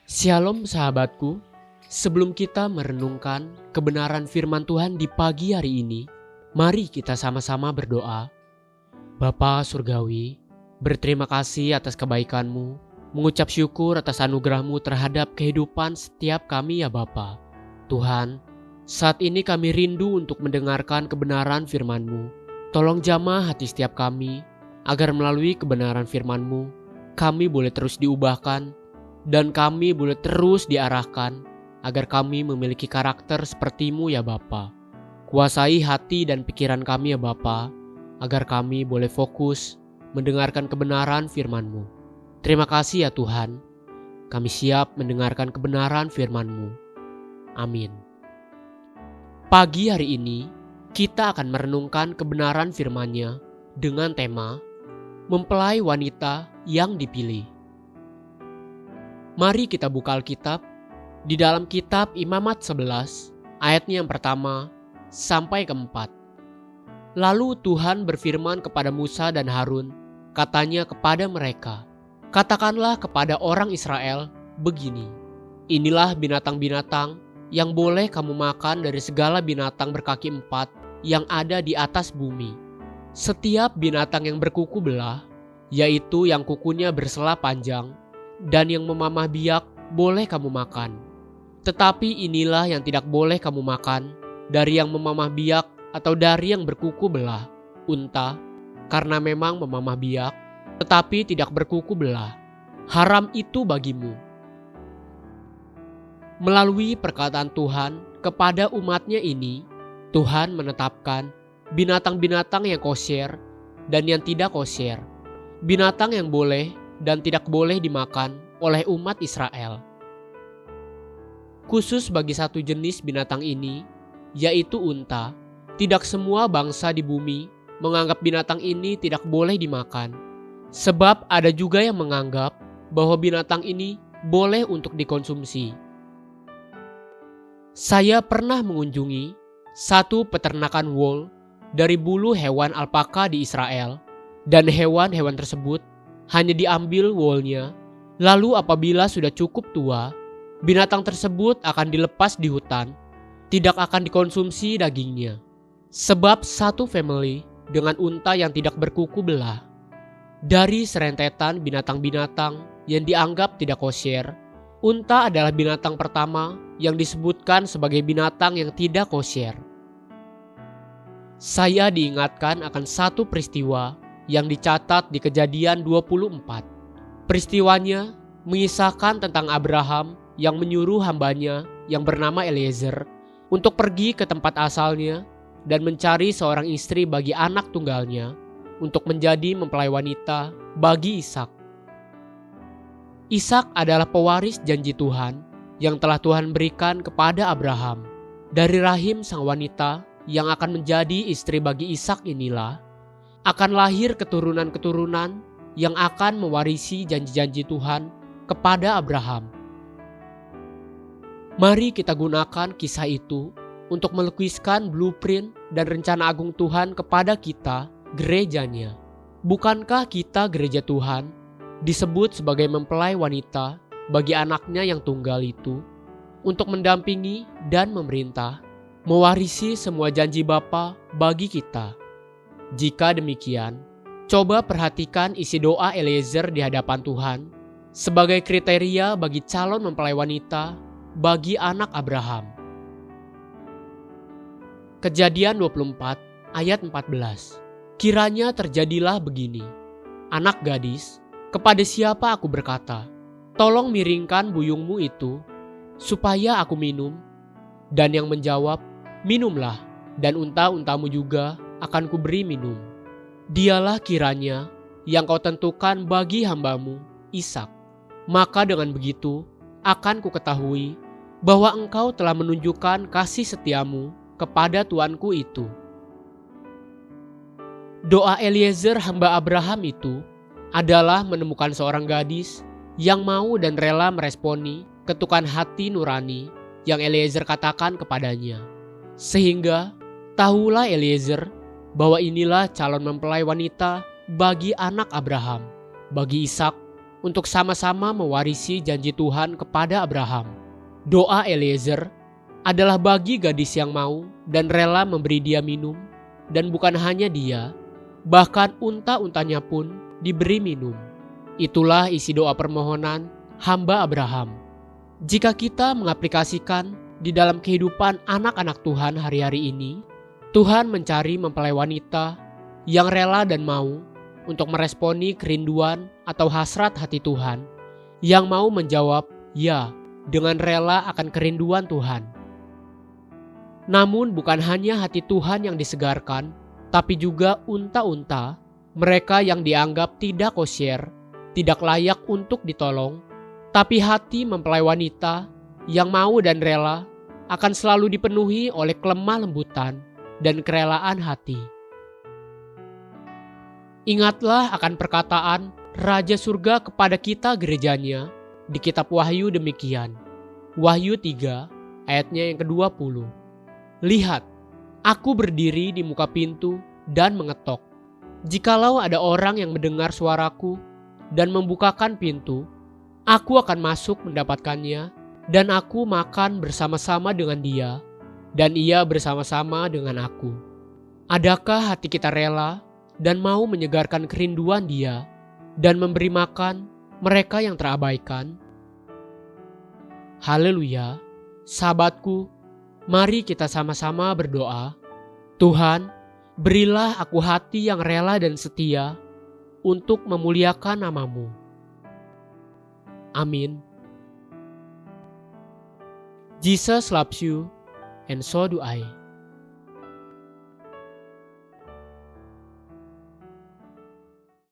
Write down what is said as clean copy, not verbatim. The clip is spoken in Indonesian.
Shalom sahabatku, sebelum kita merenungkan kebenaran firman Tuhan di pagi hari ini, mari kita sama-sama berdoa. Bapa Surgawi, berterima kasih atas kebaikan-Mu, mengucap syukur atas anugerah-Mu terhadap kehidupan setiap kami ya Bapa. Tuhan, saat ini kami rindu untuk mendengarkan kebenaran firman-Mu. Tolong jamah hati setiap kami, agar melalui kebenaran firman-Mu, kami boleh terus diubahkan, dan kami boleh terus diarahkan agar kami memiliki karakter seperti-Mu ya Bapa. Kuasai hati dan pikiran kami ya Bapa, agar kami boleh fokus mendengarkan kebenaran firman-Mu. Terima kasih ya Tuhan, kami siap mendengarkan kebenaran firman-Mu. Amin. Pagi hari ini, kita akan merenungkan kebenaran firman-Nya dengan tema Mempelai Wanita yang Dipilih. Mari kita buka Alkitab di dalam kitab Imamat 11, ayatnya yang pertama sampai keempat. Lalu Tuhan berfirman kepada Musa dan Harun, katanya kepada mereka, katakanlah kepada orang Israel begini, inilah binatang-binatang yang boleh kamu makan dari segala binatang berkaki empat yang ada di atas bumi. Setiap binatang yang berkuku belah, yaitu yang kukunya bersela panjang, dan yang memamah biak boleh kamu makan. Tetapi inilah yang tidak boleh kamu makan, dari yang memamah biak atau dari yang berkuku belah, unta, karena memang memamah biak, tetapi tidak berkuku belah. Haram itu bagimu. Melalui perkataan Tuhan kepada umatnya ini, Tuhan menetapkan binatang-binatang yang kosher dan yang tidak kosher, binatang yang boleh dan tidak boleh dimakan oleh umat Israel. Khusus bagi satu jenis binatang ini, yaitu unta, tidak semua bangsa di bumi menganggap binatang ini tidak boleh dimakan. Sebab ada juga yang menganggap bahwa binatang ini boleh untuk dikonsumsi. Saya pernah mengunjungi satu peternakan wool dari bulu hewan alpaka di Israel, dan hewan-hewan tersebut hanya diambil woolnya, lalu apabila sudah cukup tua, binatang tersebut akan dilepas di hutan, tidak akan dikonsumsi dagingnya. Sebab satu family dengan unta yang tidak berkuku belah. Dari serentetan binatang-binatang yang dianggap tidak kosher, unta adalah binatang pertama yang disebutkan sebagai binatang yang tidak kosher. Saya diingatkan akan satu peristiwa yang dicatat di Kejadian 24. Peristiwanya mengisahkan tentang Abraham yang menyuruh hambanya yang bernama Eliezer untuk pergi ke tempat asalnya dan mencari seorang istri bagi anak tunggalnya untuk menjadi mempelai wanita bagi Ishak. Ishak adalah pewaris janji Tuhan yang telah Tuhan berikan kepada Abraham. Dari rahim sang wanita yang akan menjadi istri bagi Ishak inilah akan lahir keturunan-keturunan yang akan mewarisi janji-janji Tuhan kepada Abraham. Mari kita gunakan kisah itu untuk melukiskan blueprint dan rencana agung Tuhan kepada kita, gerejanya. Bukankah kita gereja Tuhan disebut sebagai mempelai wanita bagi anaknya yang tunggal itu untuk mendampingi dan memerintah, mewarisi semua janji Bapa bagi kita? Jika demikian, coba perhatikan isi doa Eliezer di hadapan Tuhan sebagai kriteria bagi calon mempelai wanita bagi anak Abraham. Kejadian 24 ayat 14. Kiranya terjadilah begini, anak gadis, kepada siapa aku berkata, tolong miringkan buyungmu itu, supaya aku minum, dan yang menjawab, minumlah, dan unta-untamu juga akan kuberi minum. Dialah kiranya yang kau tentukan bagi hambamu, Ishak. Maka dengan begitu akan kuketahui bahwa engkau telah menunjukkan kasih setiamu kepada tuanku itu. Doa Eliezer hamba Abraham itu adalah menemukan seorang gadis yang mau dan rela meresponi ketukan hati nurani yang Eliezer katakan kepadanya. Sehingga tahulah Eliezer bahwa inilah calon mempelai wanita bagi anak Abraham, bagi Ishak untuk sama-sama mewarisi janji Tuhan kepada Abraham. Doa Eliezer adalah bagi gadis yang mau dan rela memberi dia minum, dan bukan hanya dia, bahkan unta-untanya pun diberi minum. Itulah isi doa permohonan hamba Abraham. Jika kita mengaplikasikan di dalam kehidupan anak-anak Tuhan hari-hari ini, Tuhan mencari mempelai wanita yang rela dan mau untuk meresponi kerinduan atau hasrat hati Tuhan, yang mau menjawab ya dengan rela akan kerinduan Tuhan. Namun bukan hanya hati Tuhan yang disegarkan, tapi juga unta-unta, mereka yang dianggap tidak kosher, tidak layak untuk ditolong, tapi hati mempelai wanita yang mau dan rela akan selalu dipenuhi oleh kelemah lembutan dan kerelaan hati. Ingatlah akan perkataan Raja Surga kepada kita gerejanya di kitab Wahyu demikian. Wahyu 3 ayatnya yang ke-20. Lihat, aku berdiri di muka pintu dan mengetok. Jikalau ada orang yang mendengar suaraku dan membukakan pintu, aku akan masuk mendapatkannya, dan aku makan bersama-sama dengan dia, dan ia bersama-sama dengan aku. Adakah hati kita rela dan mau menyegarkan kerinduan dia dan memberi makan mereka yang terabaikan? Haleluya, sahabatku, mari kita sama-sama berdoa. Tuhan, berilah aku hati yang rela dan setia untuk memuliakan nama-Mu. Amin. Jesus loves you, and so do I.